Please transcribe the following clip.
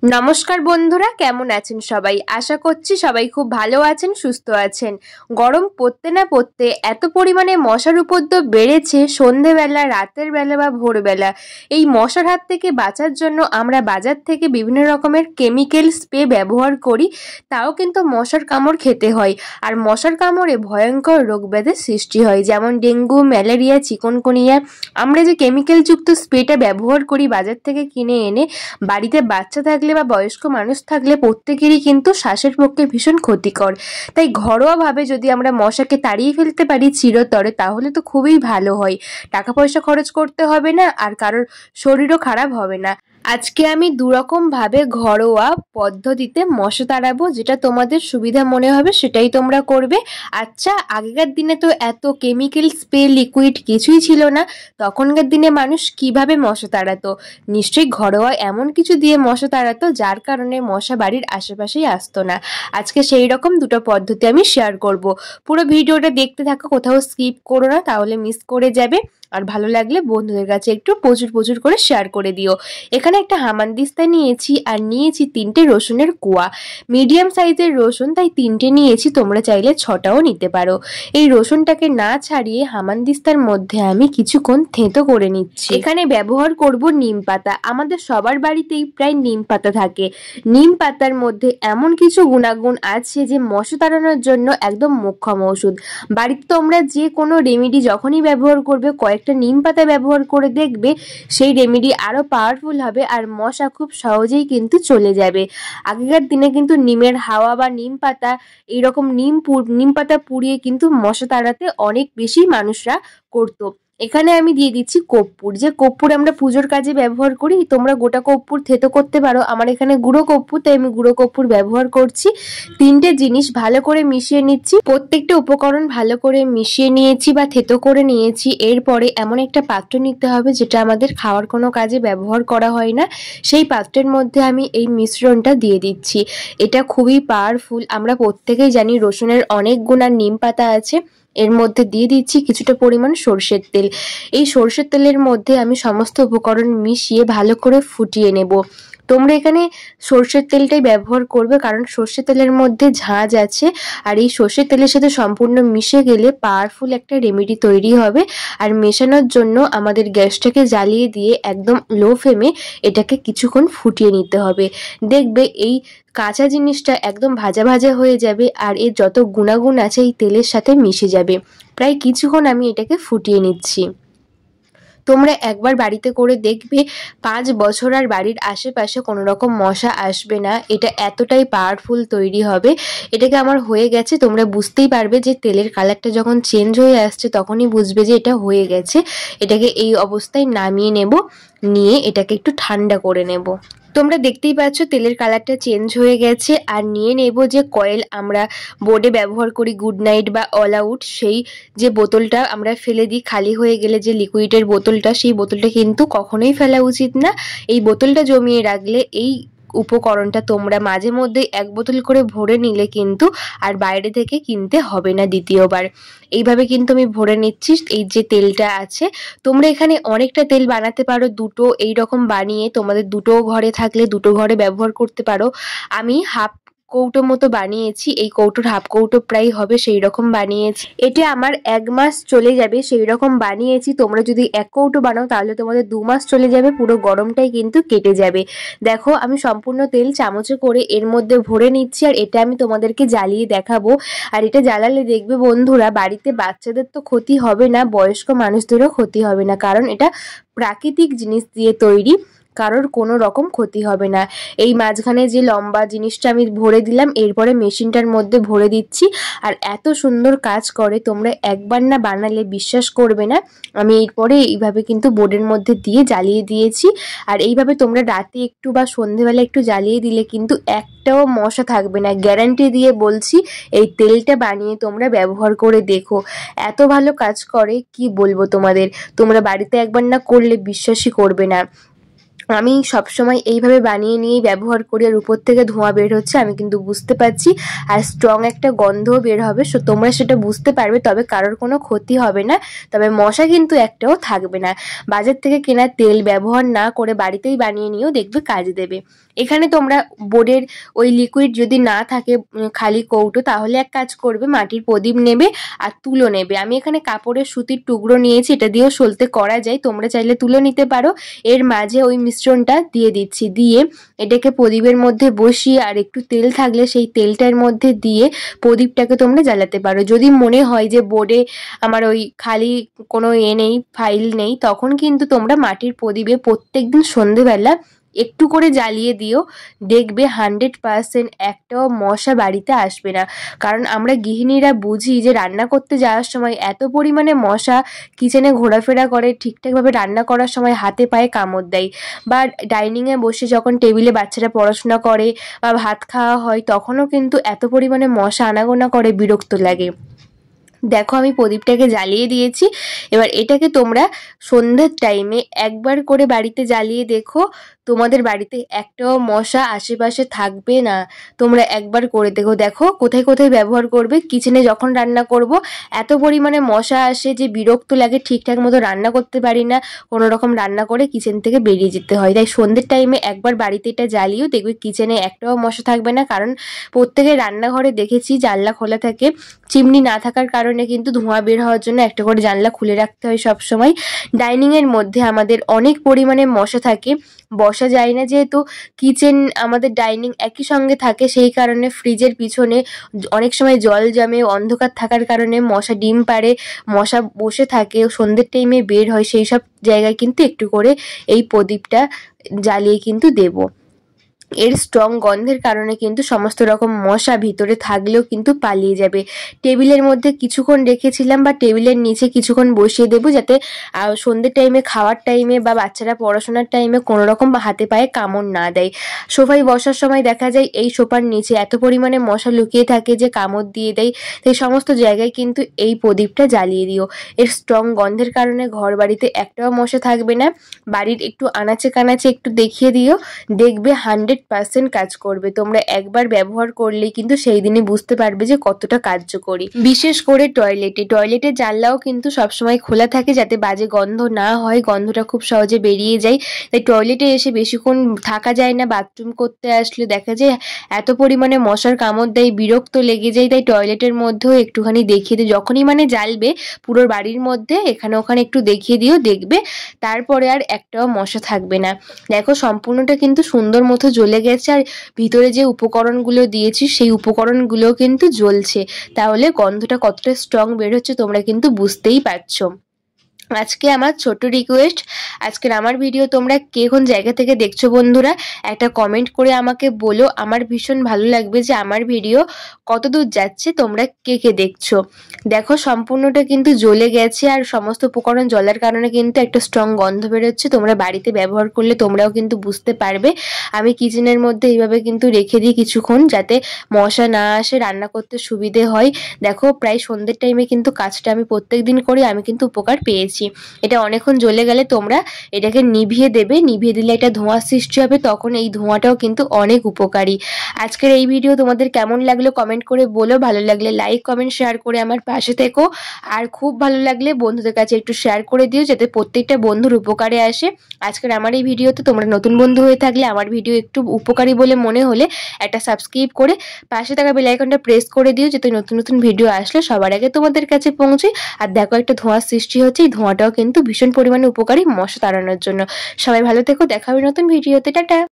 নমস্কার বন্ধুরা, কেমন আছেন সবাই? আশা করছি সবাই খুব ভালো আছেন, সুস্থ আছেন। গরম পড়তে না পড়তে এত পরিমাণে মশার উপদ্রব বেড়েছে, সন্ধেবেলা, রাতের বেলা বা ভোরবেলা। এই মশার হাত থেকে বাঁচার জন্য আমরা বাজার থেকে বিভিন্ন রকমের কেমিক্যাল স্প্রে ব্যবহার করি, তাও কিন্তু মশার কামড় খেতে হয়। আর মশার কামড়ে ভয়ঙ্কর রোগ ব্যাধির সৃষ্টি হয়, যেমন ডেঙ্গু, ম্যালেরিয়া, চিকনগুনিয়া। আমরা যে কেমিক্যালযুক্ত স্প্রেটা ব্যবহার করি বাজার থেকে কিনে এনে, বাড়িতে বাচ্চা থাকলে বা বয়স্ক মানুষ থাকলে প্রত্যেকেরই কিন্তু শ্বাসের পক্ষে ভীষণ ক্ষতিকর। তাই ঘরোয়াভাবে যদি আমরা মশাকে তাড়িয়ে ফেলতে পারি চিরতরে, তাহলে তো খুবই ভালো হয়। টাকা পয়সা খরচ করতে হবে না, আর কারোর শরীরও খারাপ হবে না। আজকে আমি দুরকম ভাবে ঘরোয়া পদ্ধতিতে মশা তাড়াবো, যেটা তোমাদের সুবিধা মনে হবে সেটাই তোমরা করবে। আচ্ছা, আগেকার দিনে তো এত কেমিক্যাল স্প্রে লিকুইড কিছুই ছিল না, তখনকার দিনে মানুষ কিভাবে মশা তাড়াতো? নিশ্চয়ই ঘরোয়া এমন কিছু দিয়ে মশা তাড়াতো যার কারণে মশা বাড়ির আশেপাশেই আসতো না। আজকে সেই রকম দুটো পদ্ধতি আমি শেয়ার করব। পুরো ভিডিওটা দেখতে থাকো, কোথাও স্কিপ করো না, তাহলে মিস করে যাবে। আর ভালো লাগলে বন্ধুদের কাছে একটু প্রচুর প্রচুর করে শেয়ার করে দিও। এখানে একটা হামানদিস্তা নিয়েছি, আর নিয়েছি 3টে রসুনের কোয়া। মিডিয়াম সাইজের রসুন, তাই 3টে নিয়েছি, তোমরা চাইলে 6টাও নিতে পারো। এই রসুনটাকে না ছাড়িয়ে হামানদিস্তার মধ্যে আমি কিছুক্ষণ থেঁতো করে নিচ্ছি। এখানে ব্যবহার করব নিম পাতা। আমাদের সবার বাড়িতেই প্রায় নিম পাতা থাকে। নিম পাতার মধ্যে এমন কিছু গুণাগুণ আছে যে মশা তাড়ানোর জন্য একদম মোক্ষম ওষুধ। বাড়িতে তোমরা যে কোনো রেমেডি যখনই ব্যবহার করবে, কয়েকটা নিম পাতা ব্যবহার করে দেখবে সেই রেমেডি আরো পাওয়ারফুল হবে, আর মশা খুব সহজেই কিন্তু চলে যাবে। আগেকার দিনে কিন্তু নিমের হাওয়া বা নিম পাতা, এইরকম নিম পাতা পুড়িয়ে কিন্তু মশা তাড়াতে অনেক বেশি মানুষরা করতো। এখানে আমি দিয়ে দিচ্ছি কর্পূর। যে কর্পূর আমরা পুজোর কাজে ব্যবহার করি, তোমরা গোটা কর্পূর থেতো করতে পারো। আমার এখানে গুঁড়ো কর্পূর, তাই আমি গুঁড়ো কর্পূর ব্যবহার করছি। 3টে জিনিস ভালো করে মিশিয়ে নিচ্ছি। প্রত্যেকটা উপকরণ ভালো করে মিশিয়ে নিয়েছি বা থেতো করে নিয়েছি। এরপরে এমন একটা পাত্র নিতে হবে যেটা আমাদের খাওয়ার কোনো কাজে ব্যবহার করা হয় না। সেই পাত্রের মধ্যে আমি এই মিশ্রণটা দিয়ে দিচ্ছি। এটা খুবই পাওয়ারফুল। আমরা প্রত্যেকেই জানি রসুনের অনেক গুণ আর নিম পাতা আছে। এর মধ্যে দিয়ে দিচ্ছি কিছুটা পরিমাণ সর্ষের তেল। এই সর্ষের তেলের মধ্যে আমি সমস্ত উপকরণ মিশিয়ে ভালো করে ফুটিয়ে নেব। তোমরা এখানে সর্ষের তেলটাই ব্যবহার করবে, কারণ সর্ষের তেলের মধ্যে ঝাঁঝ আছে, আর এই সর্ষের তেলের সাথে সম্পূর্ণ মিশে গেলে পাওয়ারফুল একটা রেমেডি তৈরি হবে। আর মেশানোর জন্য আমাদের গ্যাসটাকে জ্বালিয়ে দিয়ে একদম লো ফ্লেমে এটাকে কিছুক্ষণ ফুটিয়ে নিতে হবে। দেখবে এই কাঁচা জিনিসটা একদম ভাজা ভাজা হয়ে যাবে, আর এর যত গুণাগুণ আছে এই তেলের সাথে মিশে যাবে। প্রায় কিছুক্ষণ আমি এটাকে ফুটিয়ে নিচ্ছি। তোমরা একবার বাড়িতে করে দেখবে, 5 বছর আর বাড়ির আশেপাশে কোনো রকম মশা আসবে না। এটা এতটাই পাওয়ারফুল তৈরি হবে। এটাকে আমার হয়ে গেছে, তোমরা বুঝতেই পারবে যে তেলের কালারটা যখন চেঞ্জ হয়ে আসছে তখনই বুঝবে যে এটা হয়ে গেছে। এটাকে এই অবস্থায় নামিয়ে নেব, নিয়ে এটাকে একটু ঠান্ডা করে নেব। তোমরা দেখতেই পাচ্ছ তেলের কালারটা চেঞ্জ হয়ে গেছে। আর নিয়ে নেব যে কয়েল আমরা বোর্ডে ব্যবহার করি, গুড নাইট বা অল আউট, সেই যে বোতলটা আমরা ফেলে দিই খালি হয়ে গেলে, যে লিকুইডের বোতলটা, সেই বোতলটা কিন্তু কখনোই ফেলা উচিত না। এই বোতলটা জমিয়ে রাখলে এই উপকরণটা তোমরা মাঝে মধ্যে 1 বোতল করে ভরে নিলে কিন্তু আর বাইরে থেকে কিনতে হবে না দ্বিতীয়বার। এইভাবে কিন্তু আমি ভরে নিচ্ছি এই যে তেলটা আছে। তোমরা এখানে অনেকটা তেল বানাতে পারো, দুটো এইরকম বানিয়ে তোমাদের দুটো ঘরে থাকলে দুটো ঘরে ব্যবহার করতে পারো। আমি হাফ কৌটো মতো বানিয়েছি, এই কৌটোর হাফ কৌটো প্রায় হবে সেই রকম বানিয়েছি। এটা আমার 1 মাস চলে যাবে সেই রকম বানিয়েছি। তোমরা যদি 1 কৌটো বানাও তাহলে তোমাদের 2 মাস চলে যাবে, পুরো গরমটাই কিন্তু কেটে যাবে। দেখো আমি সম্পূর্ণ তেল চামচে করে এর মধ্যে ভরে নিচ্ছি, আর এটা আমি তোমাদেরকে জ্বালিয়ে দেখাবো। আর এটা জ্বালালে দেখবে বন্ধুরা, বাড়িতে বাচ্চাদের তো ক্ষতি হবে না, বয়স্ক মানুষদেরও ক্ষতি হবে না, কারণ এটা প্রাকৃতিক জিনিস দিয়ে তৈরি, কারোর কোনো রকম ক্ষতি হবে না। এই মাঝখানে যে লম্বা জিনিসটা আমি ভরে দিলাম, এরপরে মেশিনটার মধ্যে ভরে দিচ্ছি। আর এত সুন্দর কাজ করে, তোমরা একবার না বানালে বিশ্বাস করবে না। আমি এরপরে এইভাবে কিন্তু বোর্ডের মধ্যে দিয়ে জ্বালিয়ে দিয়েছি। আর এইভাবে তোমরা রাতে একটু বা সন্ধেবেলা একটু জ্বালিয়ে দিলে কিন্তু একটাও মশা থাকবে না, গ্যারান্টি দিয়ে বলছি। এই তেলটা বানিয়ে তোমরা ব্যবহার করে দেখো, এত ভালো কাজ করে কি বলবো তোমাদের। তোমরা বাড়িতে একবার না করলে বিশ্বাসই করবে না। আমি সবসময় এইভাবে বানিয়ে নিয়েই ব্যবহার করি, আর উপর থেকে ধোঁয়া বের হচ্ছে আমি কিন্তু বুঝতে পারছি, আর স্ট্রং একটা গন্ধও বের হবে। সো তোমরা সেটা বুঝতে পারবে, তবে কারোর কোনো ক্ষতি হবে না, তবে মশা কিন্তু একটাও থাকবে না। বাজার থেকে কেনা তেল ব্যবহার না করে বাড়িতেই বানিয়ে নিয়েও দেখবে কাজ দেবে। এখানে তোমরা বোর্ডের ওই লিকুইড যদি না থাকে খালি কৌটো, তাহলে এক কাজ করবে, মাটির প্রদীপ নেবে আর তুলো নেবে। আমি এখানে কাপড়ের সুতির টুকরো নিয়েছি, এটা দিয়েও সলতে করা যায়, তোমরা চাইলে তুলো নিতে পারো। এর মাঝে ওই মিশ্রণটা দিয়ে দিচ্ছি, দিয়ে এটাকে প্রদীপের মধ্যে বসিয়ে আর একটু তেল থাকলে সেই তেলটার মধ্যে দিয়ে প্রদীপটাকে তোমরা জ্বালাতে পারো। যদি মনে হয় যে বোর্ডে আমার ওই খালি কোনো নেই, ফাইল নেই, তখন কিন্তু তোমরা মাটির প্রদীপে প্রত্যেকদিন সন্ধেবেলা একটু করে জ্বালিয়ে দিও, দেখবে 100% একটাও মশা বাড়িতে আসবে না। কারণ আমরা গৃহিণীরা বুঝি যে রান্না করতে যাওয়ার সময় এত পরিমাণে মশা কিচেনে ঘোরাফেরা করে, ঠিকঠাকভাবে রান্না করার সময় হাতে পায়ে কামড় দেয়, বা ডাইনিংয়ে বসে যখন টেবিলে বাচ্চারা পড়াশোনা করে বা ভাত খাওয়া হয়, তখনও কিন্তু এত পরিমাণে মশা আনাগোনা করে, বিরক্ত লাগে। দেখো আমি প্রদীপটাকে জ্বালিয়ে দিয়েছি। এবার এটাকে তোমরা সন্ধ্যার টাইমে একবার করে বাড়িতে জ্বালিয়ে দেখো, তোমাদের বাড়িতে একটাও মশা আশেপাশে থাকবে না। তোমরা একবার করে দেখো, দেখো কোথায় কোথায় ব্যবহার করবে। কিচেনে যখন রান্না করব এত পরিমাণে মশা আসে যে বিরক্ত লাগে, ঠিকঠাক মতো রান্না করতে পারি না, কোনো রকম রান্না করে কিচেন থেকে বেরিয়ে যেতে হয়। তাই সন্ধ্যের টাইমে একবার বাড়িতে এটা জ্বালিয়েও দেখবে কিচেনে একটাও মশা থাকবে না। কারণ প্রত্যেকের রান্নাঘরে দেখেছি জানলা খোলা থাকে, চিমনি না থাকার কারণে কিন্তু ধোঁয়া বের হওয়ার জন্য একটা করে জানলা খুলে রাখতে হয় সব সময়। ডাইনিংয়ের মধ্যে আমাদের অনেক পরিমাণে মশা থাকে, বসা যায় না, যেহেতু কিচেন আমাদের ডাইনিং একই সঙ্গে থাকে, সেই কারণে ফ্রিজের পিছনে অনেক সময় জল জমে, অন্ধকার থাকার কারণে মশা ডিম পাড়ে, মশা বসে থাকে, সন্ধ্যের টাইমে বের হয়, সেই সব জায়গায় কিন্তু একটু করে এই প্রদীপটা জ্বালিয়ে কিন্তু দেবো। এর স্ট্রং গন্ধের কারণে কিন্তু সমস্ত রকম মশা ভিতরে থাকলেও কিন্তু পালিয়ে যাবে। টেবিলের মধ্যে কিছুক্ষণ রেখেছিলাম বা টেবিলের নিচে কিছুক্ষণ বসিয়ে দেবো, যাতে সন্ধ্যের টাইমে, খাওয়ার টাইমে বা বাচ্চারা পড়াশোনার টাইমে কোনো রকম হাতে পায়ে কামড় না দেয়। সোফায় বসার সময় দেখা যায় এই সোফার নিচে এত পরিমাণে মশা লুকিয়ে থাকে যে কামড় দিয়ে দেয়। তাই সমস্ত জায়গায় কিন্তু এই প্রদীপটা জ্বালিয়ে দিও। এর স্ট্রং গন্ধের কারণে ঘর বাড়িতে একটাও মশা থাকবে না। বাড়ির একটু আনাচে কানাচে একটু দেখিয়ে দিও, দেখবে 100% কাজ করবে। তোমরা একবার ব্যবহার করলেই কিন্তু সেই দিনই বুঝতে পারবে যে কতটা কার্যকরী। বিশেষ করে টয়লেটের জানলাও কিন্তু সবসময় খোলা থাকে, যাতে বাজে গন্ধ না হয়, গন্ধটা খুব সহজে বেরিয়ে যায়। তাই টয়লেটে এসে বেশিক্ষণ থাকা যায় না, বাথরুম করতে আসলে দেখা যায় এত পরিমাণে মশার কামড় দেয়, বিরক্ত লেগে যায়। তাই টয়লেটের মধ্যেও একটুখানি দেখিয়ে দিও, যখনই জ্বালবে পুরো বাড়ির মধ্যে এখানে ওখানে একটু দেখিয়ে দিও, দেখবে তারপরে আর একটাও মশা থাকবে না। দেখো সম্পূর্ণটা কিন্তু সুন্দর মতো জ্বলে গেছে, আর ভিতরে যে উপকরণগুলো দিয়েছি সেই উপকরণগুলো কিন্তু জ্বলছে, তাহলে গন্ধটা কতটা স্ট্রং বের হচ্ছে তোমরা কিন্তু বুঝতেই পারছো। আজকে আমার ছোট্ট রিকোয়েস্ট, আজকের আমার ভিডিও তোমরা কে কোন জায়গা থেকে দেখছো বন্ধুরা, একটা কমেন্ট করে আমাকে বলো। আমার ভীষণ ভালো লাগবে যে আমার ভিডিও কত দূর যাচ্ছে, তোমরা কে কে দেখছো। দেখো সম্পূর্ণটা কিন্তু জ্বলে গেছে, আর সমস্ত উপকরণ জ্বলার কারণে কিন্তু একটা স্ট্রং গন্ধ বেরোচ্ছে। তোমরা বাড়িতে ব্যবহার করলে তোমরাও কিন্তু বুঝতে পারবে। আমি কিচেনের মধ্যে এইভাবে কিন্তু রেখে দিই কিছুক্ষণ, যাতে মশা না আসে, রান্না করতে সুবিধে হয়। দেখো প্রায় সন্ধ্যের টাইমে কিন্তু কাজটা আমি প্রত্যেক দিন করি, আমি কিন্তু উপকার পেয়েছি। এটা অনেকক্ষণ জ্বলে গেলে তোমরা এটাকে নিভিয়ে দেবে, নিভিয়ে দিলে একটা ধোঁয়া সৃষ্টি হবে, তখন এই ধোঁয়াটাও কিন্তু অনেক উপকারী। আজকের এই ভিডিও তোমাদের কেমন লাগলো কমেন্ট করে বলো। ভালো লাগলে লাইক কমেন্ট শেয়ার করে আমার পাশে থেকো, আর খুব ভালো লাগলে বন্ধুদের কাছে একটু শেয়ার করে দিও, যাতে প্রত্যেকটা বন্ধুর উপকারে আসে। আজকের আমার এই ভিডিওতে তোমরা নতুন বন্ধু হয়ে থাকলে, আমার ভিডিও একটু উপকারী বলে মনে হলে একটা সাবস্ক্রাইব করে পাশে থাকা বেল আইকনটা প্রেস করে দিও, যাতে নতুন নতুন ভিডিও আসলে সবার আগে তোমাদের কাছে পৌঁছায়। আর দেখো একটা ধোঁয়ার সৃষ্টি হচ্ছে, এই ধোঁয়াটাও কিন্তু ভীষণ পরিমাণে উপকারী মশা তাড়ানোর জন্য। সবাই ভালো থেকো, দেখা হবে নতুন ভিডিওতে, টাটা।